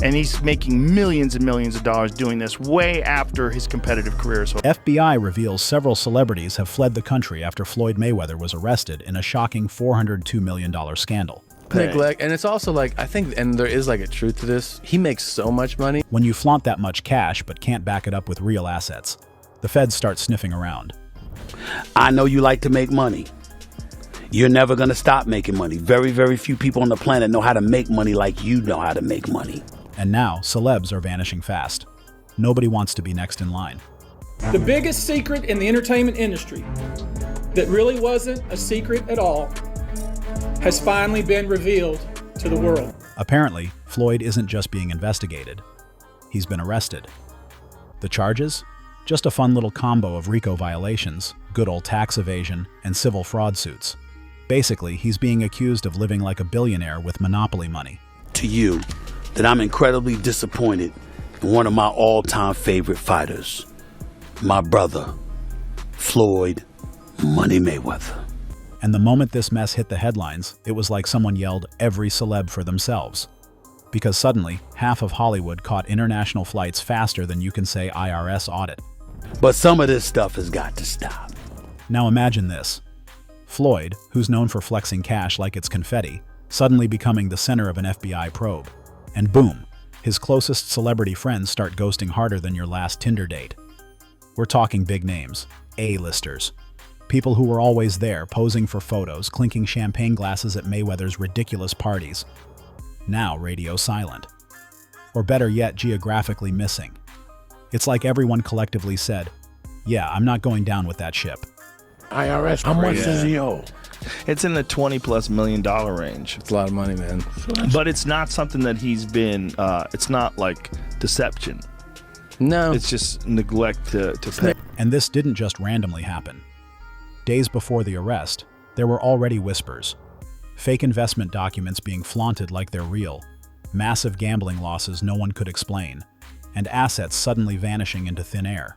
And he's making millions and millions of dollars doing this way after his competitive career. So FBI reveals several celebrities have fled the country after Floyd Mayweather was arrested in a shocking $402 million scandal. Neglect, and it's also like, I think, and there is like a truth to this, he makes so much money. When you flaunt that much cash but can't back it up with real assets, the feds start sniffing around. I know you like to make money. You're never gonna stop making money. Very, very few people on the planet know how to make money like you know how to make money. And now, celebs are vanishing fast. Nobody wants to be next in line. The biggest secret in the entertainment industry that really wasn't a secret at all has finally been revealed to the world. Apparently, Floyd isn't just being investigated. He's been arrested. The charges? Just a fun little combo of RICO violations, good old tax evasion, and civil fraud suits. Basically, he's being accused of living like a billionaire with monopoly money. To you, that I'm incredibly disappointed in one of my all-time favorite fighters, my brother, Floyd Money Mayweather. And the moment this mess hit the headlines, it was like someone yelled every celeb for themselves. Because suddenly, half of Hollywood caught international flights faster than you can say IRS audit. But some of this stuff has got to stop. Now imagine this. Floyd, who's known for flexing cash like it's confetti, suddenly becoming the center of an FBI probe. And boom, his closest celebrity friends start ghosting harder than your last Tinder date. We're talking big names, A-listers. People who were always there, posing for photos, clinking champagne glasses at Mayweather's ridiculous parties. Now radio silent. Or better yet, geographically missing. It's like everyone collectively said, yeah, I'm not going down with that ship. IRS, how much does he owe? it's in the $20+ million range. It's a lot of money, man. But it's not something that he's been, it's not like deception. No. It's just neglect to pay. And this didn't just randomly happen. Days before the arrest, there were already whispers. Fake investment documents being flaunted like they're real, massive gambling losses no one could explain, and assets suddenly vanishing into thin air.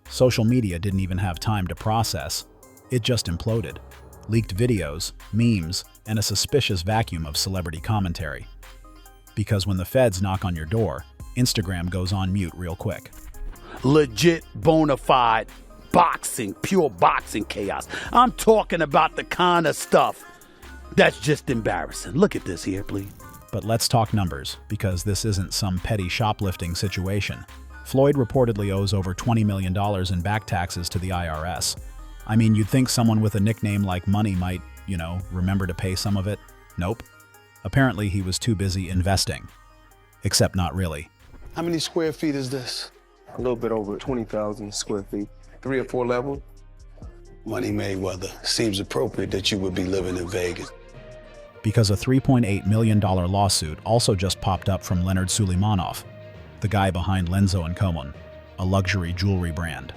Social media didn't even have time to process. It just imploded. Leaked videos, memes, and a suspicious vacuum of celebrity commentary. Because when the feds knock on your door, Instagram goes on mute real quick. Legit, bona fide boxing, pure boxing chaos. I'm talking about the kind of stuff that's just embarrassing. Look at this here, please. But let's talk numbers, because this isn't some petty shoplifting situation. Floyd reportedly owes over $20 million in back taxes to the IRS. I mean, you'd think someone with a nickname like Money might, remember to pay some of it. Nope. Apparently he was too busy investing. Except not really. How many square feet is this? A little bit over 20,000 square feet. 3 or 4 levels. Money Mayweather, seems appropriate that you would be living in Vegas. Because a $3.8 million lawsuit also just popped up from Leonard Suleimanov, the guy behind Lenzo & Cohen, a luxury jewelry brand.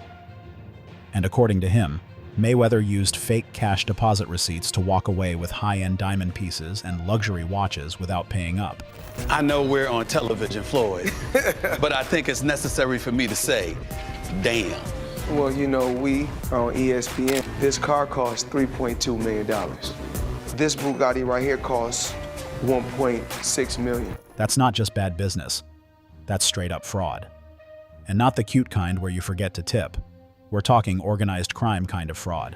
And according to him, Mayweather used fake cash deposit receipts to walk away with high-end diamond pieces and luxury watches without paying up. I know we're on television, Floyd, but I think it's necessary for me to say, damn. Well, we are on ESPN. This car costs $3.2 million. This Bugatti right here costs $1.6 million. That's not just bad business. That's straight up fraud. And not the cute kind where you forget to tip. We're talking organized crime kind of fraud.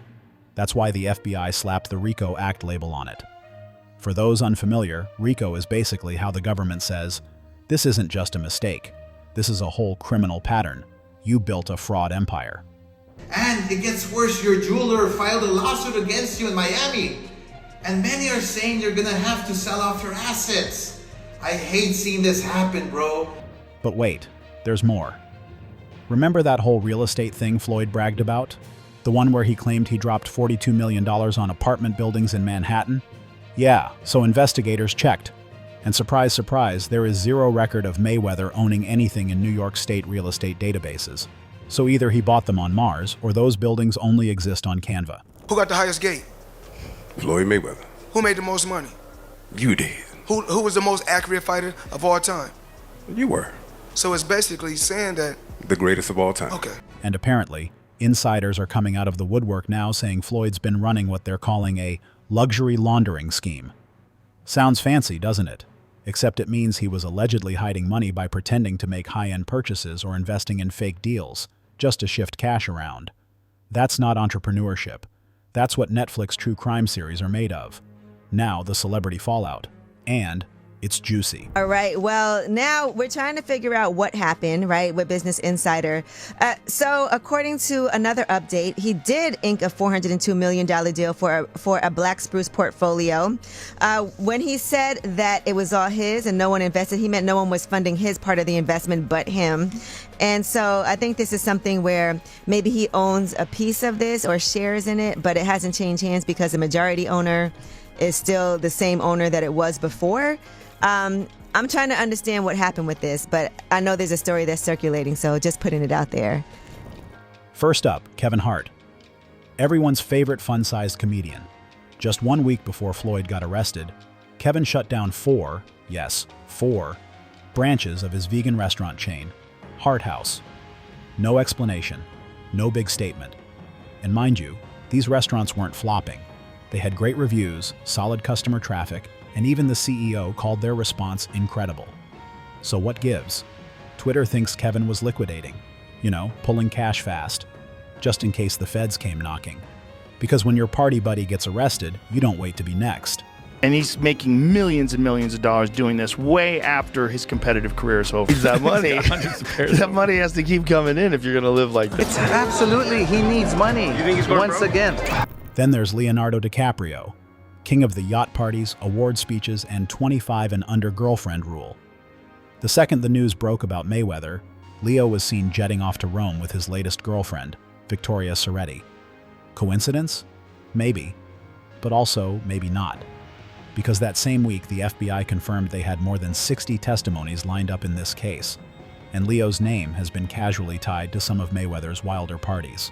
That's why the FBI slapped the RICO Act label on it. For those unfamiliar, RICO is basically how the government says, this isn't just a mistake. This is a whole criminal pattern. You built a fraud empire. And it gets worse, your jeweler filed a lawsuit against you in Miami. And many are saying you're gonna have to sell off your assets. I hate seeing this happen, bro. But wait, there's more. Remember that whole real estate thing Floyd bragged about? The one where he claimed he dropped $42 million on apartment buildings in Manhattan? Yeah, so investigators checked. And surprise, surprise, there is zero record of Mayweather owning anything in New York State real estate databases. So either he bought them on Mars, or those buildings only exist on Canva. Who got the highest gate? Floyd Mayweather. Who made the most money? You did. Who was the most accurate fighter of all time? You were. So it's basically saying that... The greatest of all time. Okay. And apparently, insiders are coming out of the woodwork now saying Floyd's been running what they're calling a luxury laundering scheme. Sounds fancy, doesn't it? except it means he was allegedly hiding money by pretending to make high-end purchases or investing in fake deals, just to shift cash around. That's not entrepreneurship. That's what Netflix true crime series are made of. Now, the celebrity fallout. And it's juicy. All right. Well, now we're trying to figure out what happened, right, with Business Insider. So according to another update, he did ink a $402 million deal for a Black Spruce portfolio. When he said that it was all his and no one invested, he meant no one was funding his part of the investment but him. And so I think this is something where maybe he owns a piece of this or shares in it, but it hasn't changed hands because the majority owner is still the same owner that it was before. I'm trying to understand what happened with this, but I know there's a story that's circulating, so just putting it out there. First up, Kevin Hart. Everyone's favorite fun-sized comedian. Just 1 week before Floyd got arrested, Kevin shut down four branches of his vegan restaurant chain, Hart House. No explanation, no big statement. And mind you, these restaurants weren't flopping. They had great reviews, solid customer traffic, and even the CEO called their response incredible. So what gives? Twitter thinks Kevin was liquidating, pulling cash fast, just in case the feds came knocking. Because when your party buddy gets arrested, you don't wait to be next. And he's making millions and millions of dollars doing this way after his competitive career is over. That money, that money has to keep coming in if you're going to live like this. Absolutely, he needs money. You think he's going once again? Then there's Leonardo DiCaprio, king of the yacht parties, award speeches, and 25 and under girlfriend rule. The second the news broke about Mayweather, Leo was seen jetting off to Rome with his latest girlfriend, Victoria Soretti. Coincidence? Maybe. But also, maybe not. Because that same week, the FBI confirmed they had more than 60 testimonies lined up in this case, and Leo's name has been casually tied to some of Mayweather's wilder parties.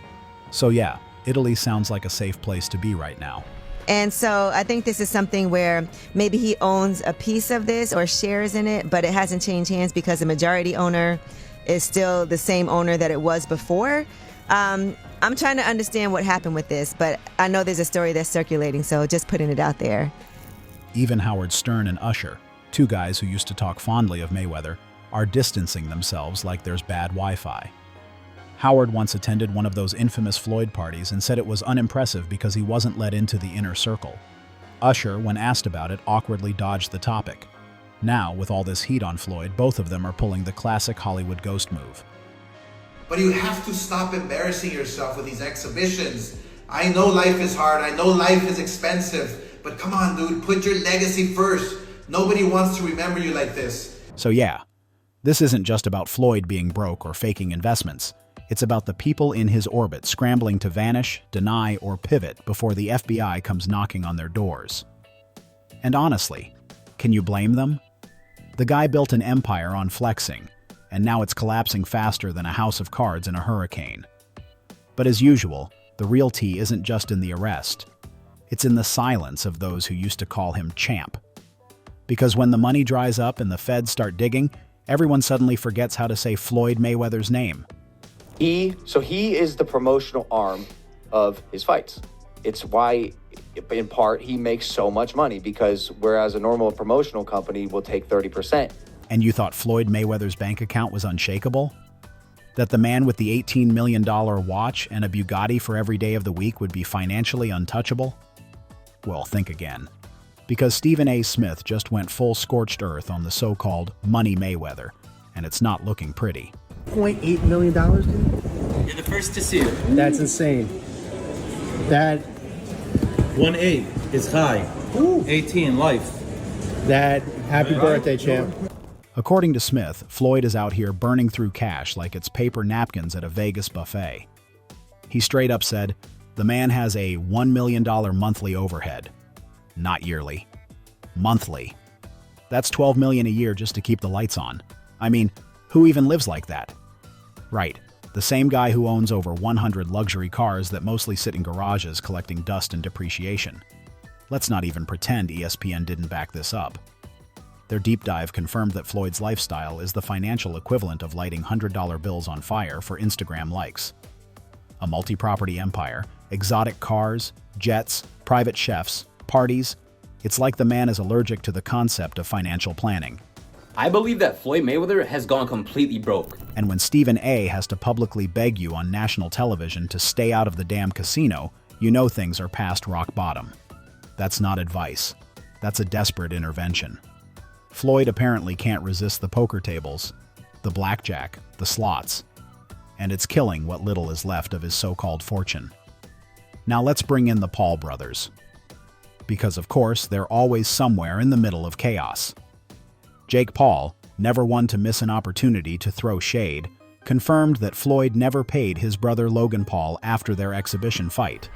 So yeah, Italy sounds like a safe place to be right now. And so I think this is something where maybe he owns a piece of this or shares in it, but it hasn't changed hands because the majority owner is still the same owner that it was before. I'm trying to understand what happened with this, but I know there's a story that's circulating, so just putting it out there. Even Howard Stern and Usher, two guys who used to talk fondly of Mayweather, are distancing themselves like there's bad Wi-Fi. Howard once attended one of those infamous Floyd parties and said it was unimpressive because he wasn't let into the inner circle. Usher, when asked about it, awkwardly dodged the topic. Now, with all this heat on Floyd, both of them are pulling the classic Hollywood ghost move. But you have to stop embarrassing yourself with these exhibitions. I know life is hard, I know life is expensive, but come on, dude, put your legacy first. Nobody wants to remember you like this. So yeah, this isn't just about Floyd being broke or faking investments. It's about the people in his orbit scrambling to vanish, deny, or pivot before the FBI comes knocking on their doors. And honestly, can you blame them? The guy built an empire on flexing, and now it's collapsing faster than a house of cards in a hurricane. But as usual, the real tea isn't just in the arrest. It's in the silence of those who used to call him champ. Because when the money dries up and the feds start digging, everyone suddenly forgets how to say Floyd Mayweather's name. He is the promotional arm of his fights. It's why, in part, he makes so much money, because whereas a normal promotional company will take 30%. And you thought Floyd Mayweather's bank account was unshakable? That the man with the $18 million watch and a Bugatti for every day of the week would be financially untouchable? Well, think again. Because Stephen A. Smith just went full scorched earth on the so-called Money Mayweather, and it's not looking pretty. $0.8 million, dude? You're the first to see it. That's insane. That 1.8 is high. Ooh. 18 life. That happy birthday, champ. According to Smith, Floyd is out here burning through cash like it's paper napkins at a Vegas buffet. He straight up said, the man has a $1 million monthly overhead. Not yearly. Monthly. That's $12 million a year just to keep the lights on. I mean, who even lives like that? Right, the same guy who owns over 100 luxury cars that mostly sit in garages collecting dust and depreciation. Let's not even pretend ESPN didn't back this up. Their deep dive confirmed that Floyd's lifestyle is the financial equivalent of lighting $100 bills on fire for Instagram likes. A multi-property empire, exotic cars, jets, private chefs, parties, It's like the man is allergic to the concept of financial planning. I believe that Floyd Mayweather has gone completely broke. And when Stephen A. has to publicly beg you on national television to stay out of the damn casino, you know things are past rock bottom. That's not advice. That's a desperate intervention. Floyd apparently can't resist the poker tables, the blackjack, the slots, and it's killing what little is left of his so-called fortune. Now let's bring in the Paul brothers. Because of course, they're always somewhere in the middle of chaos. Jake Paul, never one to miss an opportunity to throw shade, confirmed that Floyd never paid his brother Logan Paul after their exhibition fight.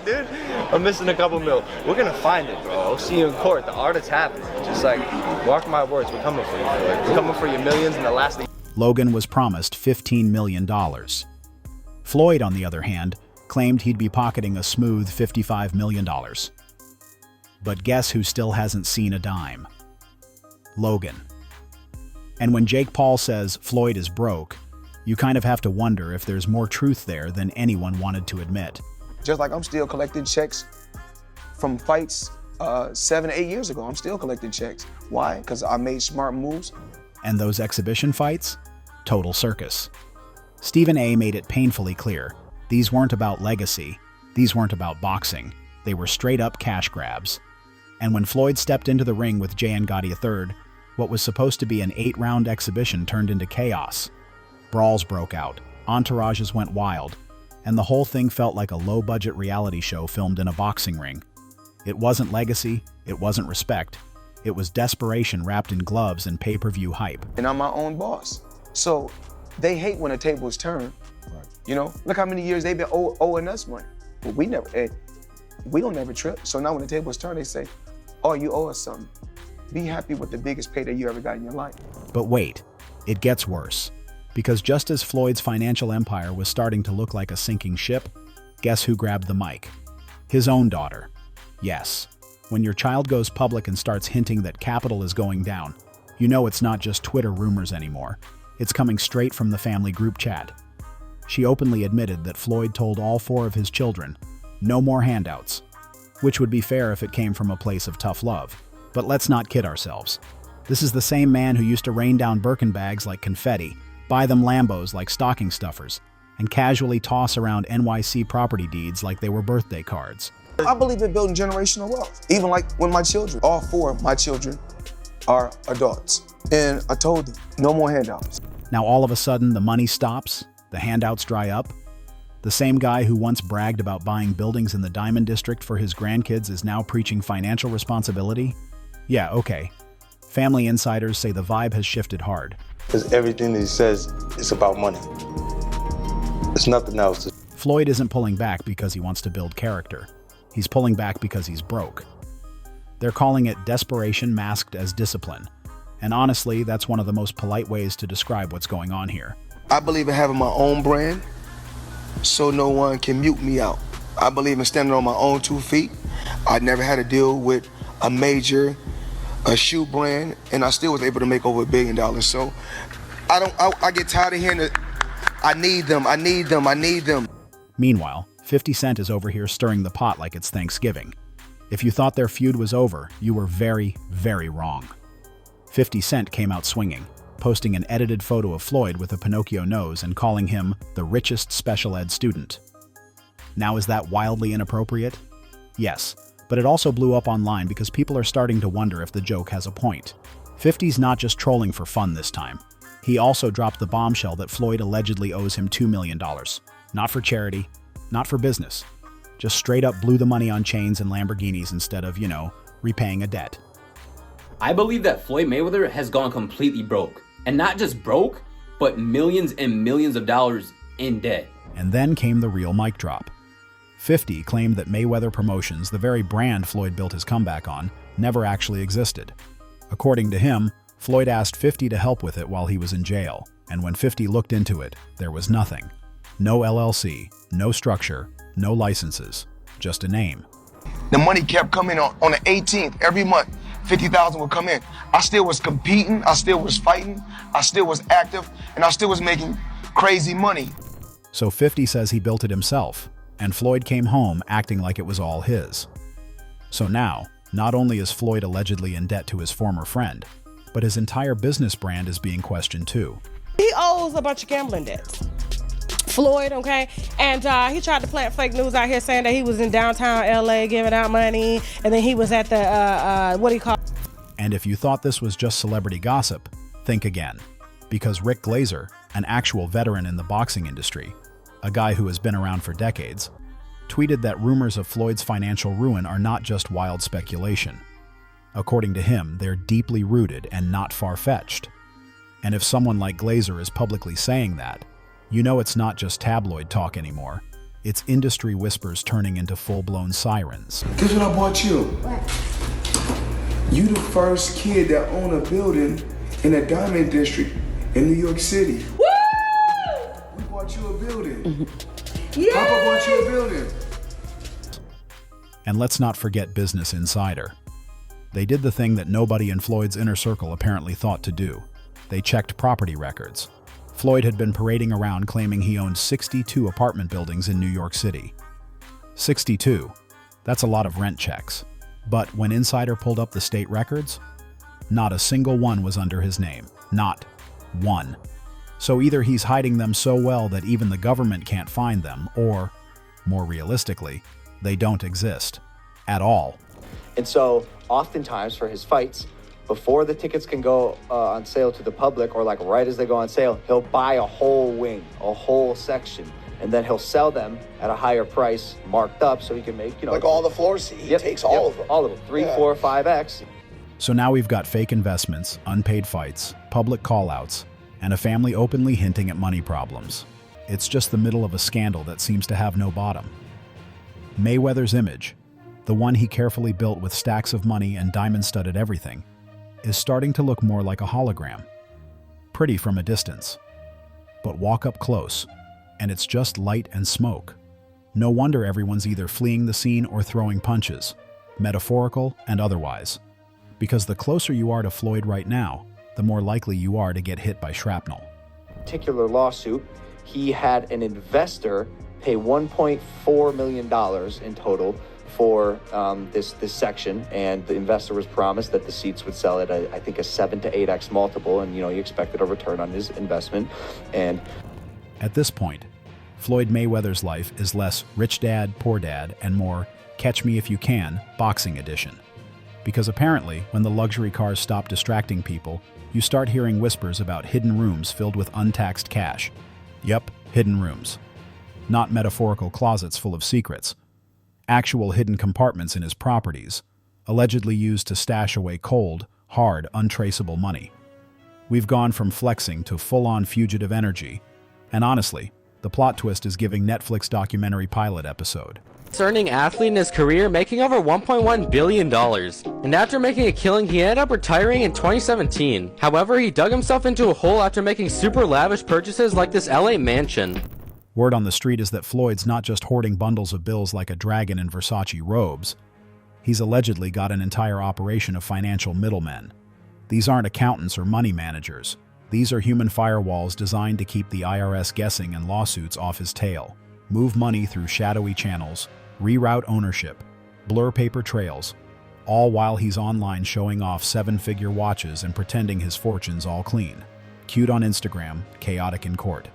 Dude, I'm missing a couple mil. We're gonna find it, bro. I'll see you in court. The audit's happening. Just like, mark my words, we're coming for you. We're coming for your millions in the last thing. Logan was promised $15 million. Floyd, on the other hand, claimed he'd be pocketing a smooth $55 million. But guess who still hasn't seen a dime? Logan. And when Jake Paul says Floyd is broke, you kind of have to wonder if there's more truth there than anyone wanted to admit. Just like I'm still collecting checks from fights 7 or 8 years ago. I'm still collecting checks. Why? Because I made smart moves. And those exhibition fights? Total circus. Stephen A. made it painfully clear. These weren't about legacy. These weren't about boxing. They were straight-up cash grabs. And when Floyd stepped into the ring with Jay and Gotti III, what was supposed to be an 8-round exhibition turned into chaos. Brawls broke out, entourages went wild, and the whole thing felt like a low-budget reality show filmed in a boxing ring. It wasn't legacy, it wasn't respect, it was desperation wrapped in gloves and pay-per-view hype. And I'm my own boss. So they hate when a table is turned. Right. You know, look how many years they've been owing us money. But we don't never trip. So now when the table is turned, they say, oh, you owe us something. Be happy with the biggest payday you ever got in your life. But wait, it gets worse. Because just as Floyd's financial empire was starting to look like a sinking ship, guess who grabbed the mic? His own daughter. Yes, when your child goes public and starts hinting that capital is going down, you know it's not just Twitter rumors anymore. It's coming straight from the family group chat. She openly admitted that Floyd told all 4 of his children, no more handouts, which would be fair if it came from a place of tough love. But let's not kid ourselves. This is the same man who used to rain down Birkin bags like confetti, buy them Lambos like stocking stuffers, and casually toss around NYC property deeds like they were birthday cards. I believe in building generational wealth. Even like when my children, all 4 of my children are adults. And I told them, no more handouts. Now all of a sudden the money stops, the handouts dry up. The same guy who once bragged about buying buildings in the Diamond District for his grandkids is now preaching financial responsibility? Yeah, okay. Family insiders say the vibe has shifted hard. Because everything that he says is about money. It's nothing else. Floyd isn't pulling back because he wants to build character. He's pulling back because he's broke. They're calling it desperation masked as discipline. And honestly, that's one of the most polite ways to describe what's going on here. I believe in having my own brand so no one can mute me out. I believe in standing on my own 2 feet. I never had to deal with a shoe brand, and I still was able to make over $1 billion. So I get tired of hearing that I need them. Meanwhile, 50 Cent is over here stirring the pot like it's Thanksgiving. If you thought their feud was over, you were very, very wrong. 50 Cent came out swinging, posting an edited photo of Floyd with a Pinocchio nose and calling him the richest special ed student. Now, is that wildly inappropriate? Yes, but it also blew up online because people are starting to wonder if the joke has a point. 50's not just trolling for fun this time. He also dropped the bombshell that Floyd allegedly owes him $2 million. Not for charity, not for business. Just straight up blew the money on chains and Lamborghinis instead of, repaying a debt. I believe that Floyd Mayweather has gone completely broke. And not just broke, but millions and millions of dollars in debt. And then came the real mic drop. 50 claimed that Mayweather Promotions, the very brand Floyd built his comeback on, never actually existed. According to him, Floyd asked 50 to help with it while he was in jail, and when 50 looked into it, there was nothing. No LLC, no structure, no licenses, just a name. The money kept coming on the 18th every month. 50,000 would come in. I still was competing, I still was fighting, I still was active, and I still was making crazy money. So 50 says he built it himself, and Floyd came home acting like it was all his. So now, Not only is Floyd allegedly in debt to his former friend, but his entire business brand is being questioned too. He owes a bunch of gambling debts. Floyd, okay? And he tried to plant fake news out here saying that he was in downtown LA giving out money, and then he was at the, what do you call it? And if you thought this was just celebrity gossip, think again. Because Rick Glazer, an actual veteran in the boxing industry, a guy who has been around for decades, tweeted that rumors of Floyd's financial ruin are not just wild speculation. According to him, they're deeply rooted and not far-fetched. And if someone like Glazer is publicly saying that, you know it's not just tabloid talk anymore. It's industry whispers turning into full-blown sirens. Guess what I bought you? You the first kid that owned a building in a diamond district in New York City. Woo! We bought you a building. Papa bought you a building. And let's not forget Business Insider. They did the thing that nobody in Floyd's inner circle apparently thought to do. They checked property records. Floyd had been parading around claiming he owned 62 apartment buildings in New York City. 62. That's a lot of rent checks. But when Insider pulled up the state records, not a single one was under his name. Not one. So either he's hiding them so well that even the government can't find them, or, more realistically, they don't exist. At all. And so, oftentimes for his fights, before the tickets can go on sale to the public, or like right as they go on sale, he'll buy a whole wing, a whole section, and then he'll sell them at a higher price, marked up, so he can make, like all the floors, he takes all of them. All of them, 3, 4, 5x. So now we've got fake investments, unpaid fights, public call-outs, and a family openly hinting at money problems. It's just the middle of a scandal that seems to have no bottom. Mayweather's image, the one he carefully built with stacks of money and diamond-studded everything, is starting to look more like a hologram. Pretty from a distance. But walk up close, and it's just light and smoke. No wonder everyone's either fleeing the scene or throwing punches, metaphorical and otherwise. Because the closer you are to Floyd right now, the more likely you are to get hit by shrapnel. Particular lawsuit, he had an investor pay $1.4 million in total for this section, and the investor was promised that the seats would sell at I think a 7 to 8x multiple, and he expected a return on his investment. And at this point, Floyd Mayweather's life is less rich dad, poor dad, and more catch me if you can boxing edition. Because apparently, when the luxury cars stop distracting people, you start hearing whispers about hidden rooms filled with untaxed cash. Yep, hidden rooms. Not metaphorical closets full of secrets. Actual hidden compartments in his properties, allegedly used to stash away cold, hard, untraceable money. We've gone from flexing to full-on fugitive energy, and honestly, the plot twist is giving Netflix documentary pilot episode. Earning athlete in his career, making over $1.1 billion. And after making a killing, he ended up retiring in 2017. However, he dug himself into a hole after making super lavish purchases like this LA mansion. Word on the street is that Floyd's not just hoarding bundles of bills like a dragon in Versace robes. He's allegedly got an entire operation of financial middlemen. These aren't accountants or money managers. These are human firewalls designed to keep the IRS guessing and lawsuits off his tail, move money through shadowy channels, reroute ownership, blur paper trails, all while he's online showing off 7-figure watches and pretending his fortune's all clean. Cute on Instagram, chaotic in court.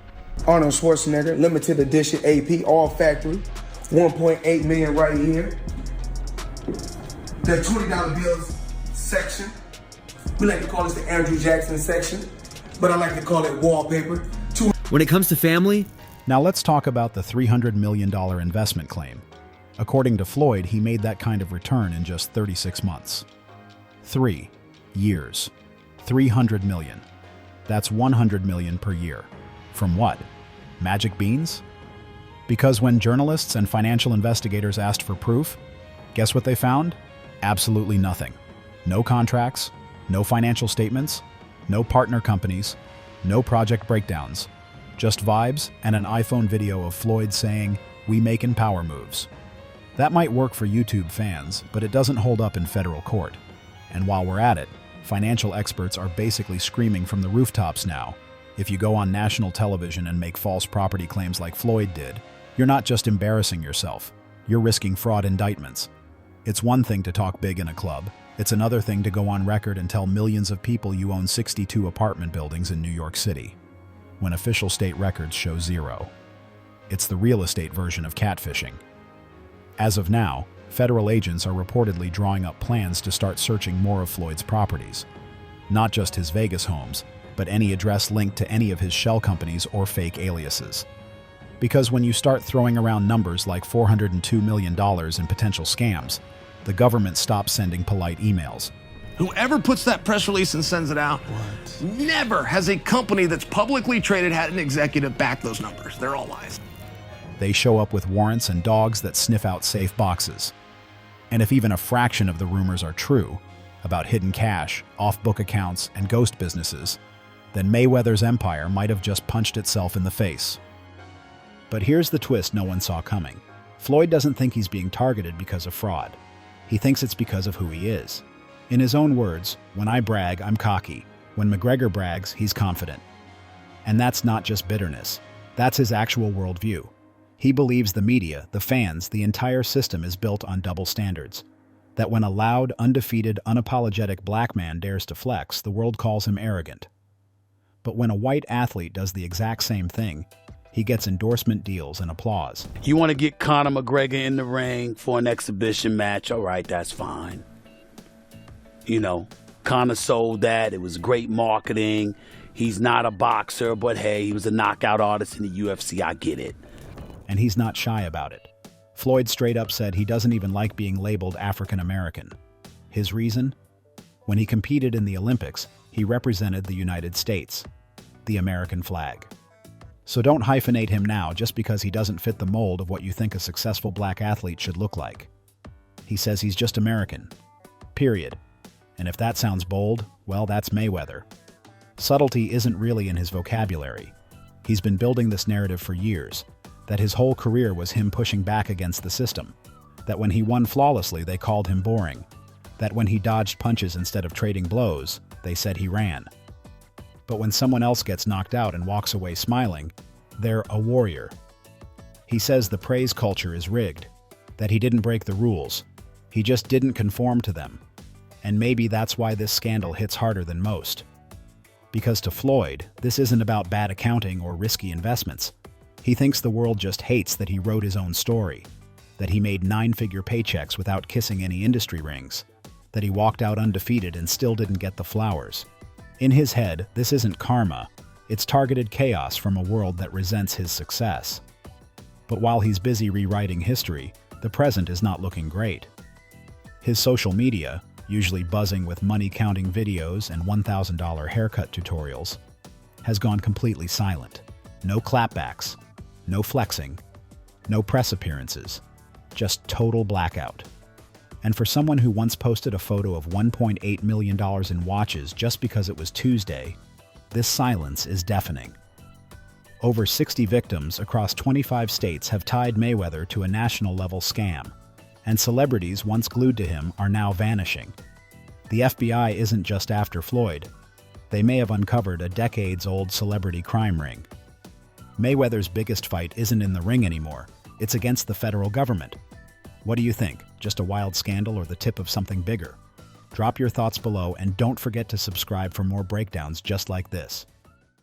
Arnold Schwarzenegger, limited edition AP, all factory, 1.8 million right here. The $20 bills section. We like to call this the Andrew Jackson section, but I like to call it wallpaper. When it comes to family, now let's talk about the $300 million investment claim. According to Floyd, he made that kind of return in just 36 months. 3 years. 300 million. That's 100 million per year. From what? Magic beans? Because when journalists and financial investigators asked for proof, guess what they found? Absolutely nothing. No contracts, no financial statements, no partner companies, no project breakdowns. Just vibes and an iPhone video of Floyd saying, "We making power moves." That might work for YouTube fans, but it doesn't hold up in federal court. And while we're at it, financial experts are basically screaming from the rooftops now. If you go on national television and make false property claims like Floyd did, you're not just embarrassing yourself, you're risking fraud indictments. It's one thing to talk big in a club. It's another thing to go on record and tell millions of people you own 62 apartment buildings in New York City, when official state records show 0. It's the real estate version of catfishing. As of now, federal agents are reportedly drawing up plans to start searching more of Floyd's properties. Not just his Vegas homes, but any address linked to any of his shell companies or fake aliases. Because when you start throwing around numbers like $402 million in potential scams, the government stops sending polite emails. Whoever puts that press release and sends it out, never has a company that's publicly traded had an executive back those numbers. They're all lies. They show up with warrants and dogs that sniff out safe boxes. And if even a fraction of the rumors are true, about hidden cash, off-book accounts, and ghost businesses, then Mayweather's empire might have just punched itself in the face. But here's the twist no one saw coming. Floyd doesn't think he's being targeted because of fraud. He thinks it's because of who he is. In his own words, when I brag, I'm cocky. When McGregor brags, he's confident. And that's not just bitterness. That's his actual worldview. He believes the media, the fans, the entire system is built on double standards. That when a loud, undefeated, unapologetic black man dares to flex, the world calls him arrogant. But when a white athlete does the exact same thing, he gets endorsement deals and applause. You want to get Conor McGregor in the ring for an exhibition match? All right, that's fine. You know, Conor sold that. It was great marketing. He's not a boxer, but hey, he was a knockout artist in the UFC. I get it. And he's not shy about it. Floyd straight up said he doesn't even like being labeled African American. His reason? When he competed in the Olympics, he represented the United States, the American flag. So don't hyphenate him now just because he doesn't fit the mold of what you think a successful black athlete should look like. He says he's just American. Period. And if that sounds bold, well, that's Mayweather. Subtlety isn't really in his vocabulary. He's been building this narrative for years, that his whole career was him pushing back against the system, that when he won flawlessly they called him boring, that when he dodged punches instead of trading blows, they said he ran. But when someone else gets knocked out and walks away smiling, they're a warrior. He says the praise culture is rigged, that he didn't break the rules, he just didn't conform to them. And maybe that's why this scandal hits harder than most. Because to Floyd, this isn't about bad accounting or risky investments. He thinks the world just hates that he wrote his own story, that he made 9-figure paychecks without kissing any industry rings, that he walked out undefeated and still didn't get the flowers. In his head, this isn't karma, it's targeted chaos from a world that resents his success. But while he's busy rewriting history, the present is not looking great. His social media, usually buzzing with money-counting videos and $1,000 haircut tutorials, has gone completely silent. No clapbacks, no flexing, no press appearances, just total blackout. And for someone who once posted a photo of $1.8 million in watches just because it was Tuesday, this silence is deafening. Over 60 victims across 25 states have tied Mayweather to a national-level scam, and celebrities once glued to him are now vanishing. The FBI isn't just after Floyd. They may have uncovered a decades-old celebrity crime ring. Mayweather's biggest fight isn't in the ring anymore. It's against the federal government. What do you think? Just a wild scandal or the tip of something bigger? Drop your thoughts below and don't forget to subscribe for more breakdowns just like this.